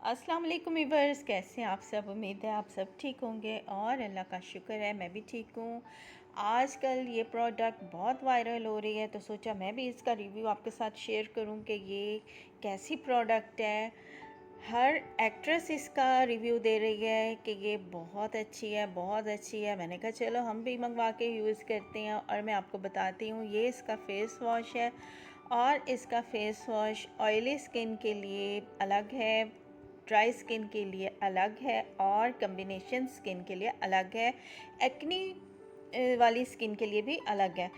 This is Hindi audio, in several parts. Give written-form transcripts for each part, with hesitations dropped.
अस्सलाम वालेकुम वीवर्स, कैसे हैं आप सब। उम्मीद है आप सब ठीक होंगे और अल्लाह का शुक्र है मैं भी ठीक हूँ। आजकल ये प्रोडक्ट बहुत वायरल हो रही है तो सोचा मैं भी इसका रिव्यू आपके साथ शेयर करूँ कि ये कैसी प्रोडक्ट है। हर एक्ट्रेस इसका रिव्यू दे रही है कि ये बहुत अच्छी है, बहुत अच्छी है। मैंने कहा चलो हम भी मंगवा के यूज़ करते हैं और मैं आपको बताती हूँ। ये इसका फ़ेस वॉश है और इसका फ़ेस वॉश ऑयली स्किन के लिए अलग है, ड्राई स्किन के लिए अलग है और कॉम्बिनेशन स्किन के लिए अलग है, एक्नी वाली स्किन के लिए भी अलग है।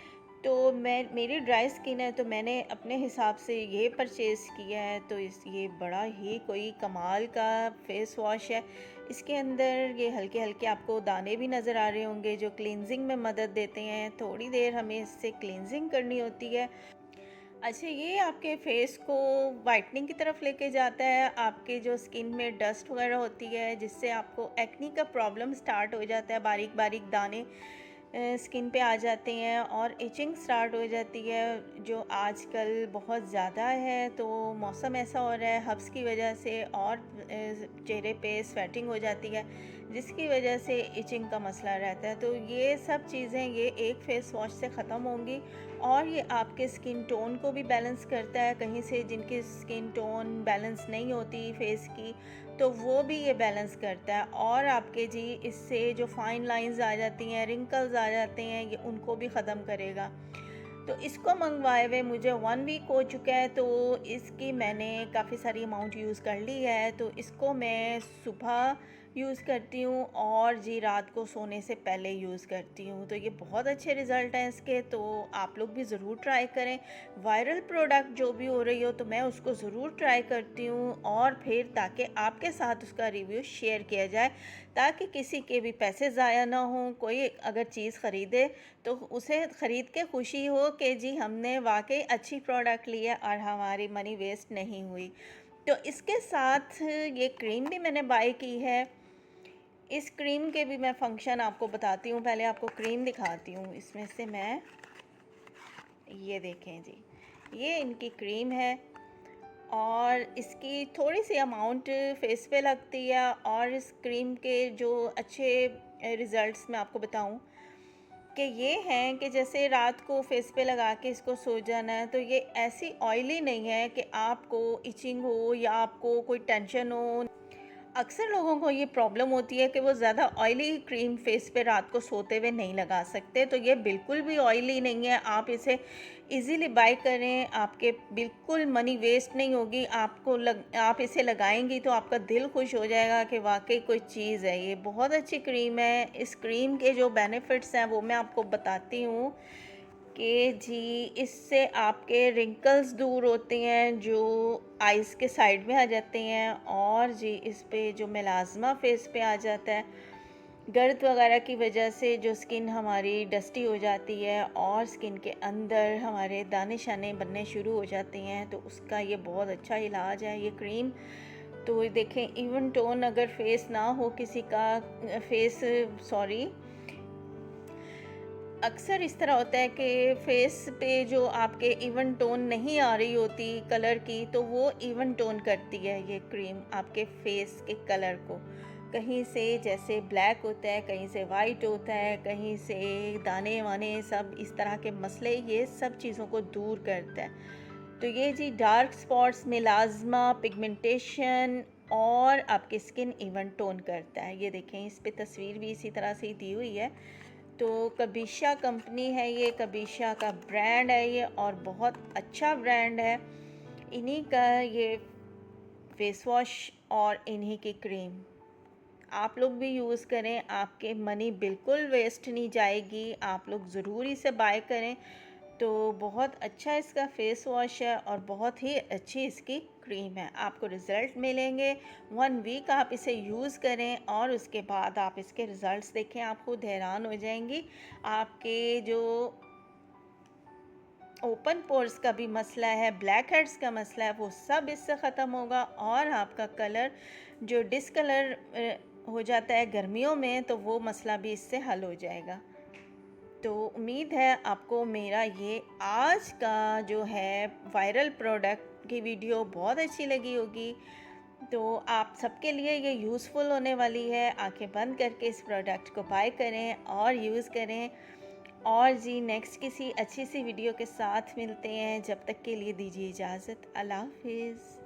तो मेरी ड्राई स्किन है तो मैंने अपने हिसाब से ये परचेज़ किया है। तो ये बड़ा ही कोई कमाल का फ़ेस वॉश है। इसके अंदर ये हल्के हल्के आपको दाने भी नज़र आ रहे होंगे जो क्लींजिंग में मदद देते हैं। थोड़ी देर हमें इससे क्लींजिंग करनी होती है। अच्छा, ये आपके फेस को वाइटनिंग की तरफ लेके जाता है। आपके जो स्किन में डस्ट वगैरह होती है जिससे आपको एक्नी का प्रॉब्लम स्टार्ट हो जाता है, बारीक बारीक दाने स्किन पे आ जाते हैं और इचिंग स्टार्ट हो जाती है जो आजकल बहुत ज़्यादा है। तो मौसम ऐसा हो रहा है हब्स की वजह से और चेहरे पे स्वेटिंग हो जाती है जिसकी वजह से इचिंग का मसला रहता है। तो ये सब चीज़ें ये एक फ़ेस वॉश से ख़त्म होंगी और ये आपके स्किन टोन को भी बैलेंस करता है। कहीं से जिनकी स्किन टोन बैलेंस नहीं होती फेस की तो वो भी ये बैलेंस करता है और आपके जी इससे जो फाइन लाइंस आ जाती हैं, रिंकल्स आ जाते हैं, ये उनको भी ख़त्म करेगा। तो इसको मंगवाए हुए मुझे 1 वीक हो चुका है। तो इसकी मैंने काफ़ी सारी अमाउंट यूज़ कर ली है। तो इसको मैं सुबह यूज़ करती हूँ और जी रात को सोने से पहले यूज़ करती हूँ। तो ये बहुत अच्छे रिज़ल्ट हैं इसके, तो आप लोग भी ज़रूर ट्राई करें। वायरल प्रोडक्ट जो भी हो रही हो तो मैं उसको ज़रूर ट्राई करती हूँ और फिर ताकि आपके साथ उसका रिव्यू शेयर किया जाए, ताकि किसी के भी पैसे ज़ाया ना हों। कोई अगर चीज़ ख़रीदे तो उसे ख़रीद के खुशी हो कि जी हमने वाकई अच्छी प्रोडक्ट ली है और हमारी मनी वेस्ट नहीं हुई। तो इसके साथ ये क्रीम भी मैंने बाय की है। इस क्रीम के भी मैं फ़ंक्शन आपको बताती हूँ। पहले आपको क्रीम दिखाती हूँ। इसमें से मैं ये देखें जी, ये इनकी क्रीम है और इसकी थोड़ी सी अमाउंट फेस पे लगती है। और इस क्रीम के जो अच्छे रिज़ल्ट्स मैं आपको बताऊं कि ये हैं कि जैसे रात को फेस पे लगा के इसको सो जाना है तो ये ऐसी ऑयली नहीं है कि आपको इचिंग हो या आपको कोई टेंशन हो। अक्सर लोगों को ये प्रॉब्लम होती है कि वो ज़्यादा ऑयली क्रीम फेस पे रात को सोते हुए नहीं लगा सकते। तो ये बिल्कुल भी ऑयली नहीं है, आप इसे इजीली बाय करें, आपके बिल्कुल मनी वेस्ट नहीं होगी। आप इसे लगाएंगी तो आपका दिल खुश हो जाएगा कि वाकई कोई चीज़ है। ये बहुत अच्छी क्रीम है। इस क्रीम के जो बेनिफिट्स हैं वो मैं आपको बताती हूँ कि जी इससे आपके रिंकल्स दूर होते हैं जो आइज़ के साइड में आ जाते हैं और जी इस पे जो मेलाज़्मा फेस पे आ जाता है गर्द वगैरह की वजह से, जो स्किन हमारी डस्टी हो जाती है और स्किन के अंदर हमारे दाने शाने बनने शुरू हो जाते हैं, तो उसका ये बहुत अच्छा इलाज है ये क्रीम। तो देखें, इवन टोन अगर फेस ना हो किसी का, फेस सॉरी, अक्सर इस तरह होता है कि फेस पे जो आपके इवन टोन नहीं आ रही होती कलर की, तो वो इवन टोन करती है ये क्रीम आपके फेस के कलर को। कहीं से जैसे ब्लैक होता है, कहीं से वाइट होता है, कहीं से दाने वाने, सब इस तरह के मसले ये सब चीज़ों को दूर करता है। तो ये जी डार्क स्पॉट्स, मेलाज़्मा, पिगमेंटेशन और आपकी स्किन इवन टोन करता है। ये देखें, इस पे तस्वीर भी इसी तरह से ही दी हुई है। तो कबीशा कंपनी है ये, कबीशा का ब्रांड है ये और बहुत अच्छा ब्रांड है। इन्हीं का ये फेस वॉश और इन्हीं की क्रीम आप लोग भी यूज़ करें, आपके मनी बिल्कुल वेस्ट नहीं जाएगी। आप लोग ज़रूर इसे बाय करें। तो बहुत अच्छा इसका फेस वॉश है और बहुत ही अच्छी इसकी क्रीम है। आपको रिज़ल्ट मिलेंगे। 1 वीक आप इसे यूज़ करें और उसके बाद आप इसके रिज़ल्ट्स देखें, आप खुद हैरान हो जाएंगी। आपके जो ओपन पोर्स का भी मसला है, ब्लैक हेड्स का मसला है, वो सब इससे ख़त्म होगा और आपका कलर जो डिसकलर हो जाता है गर्मियों में, तो वो मसला भी इससे हल हो जाएगा। तो उम्मीद है आपको मेरा ये आज का जो है वायरल प्रोडक्ट की वीडियो बहुत अच्छी लगी होगी। तो आप सबके लिए ये यूज़फुल होने वाली है। आंखें बंद करके इस प्रोडक्ट को बाय करें और यूज़ करें। और जी नेक्स्ट किसी अच्छी सी वीडियो के साथ मिलते हैं, जब तक के लिए दीजिए इजाज़त। अल्लाह हाफ़िज़।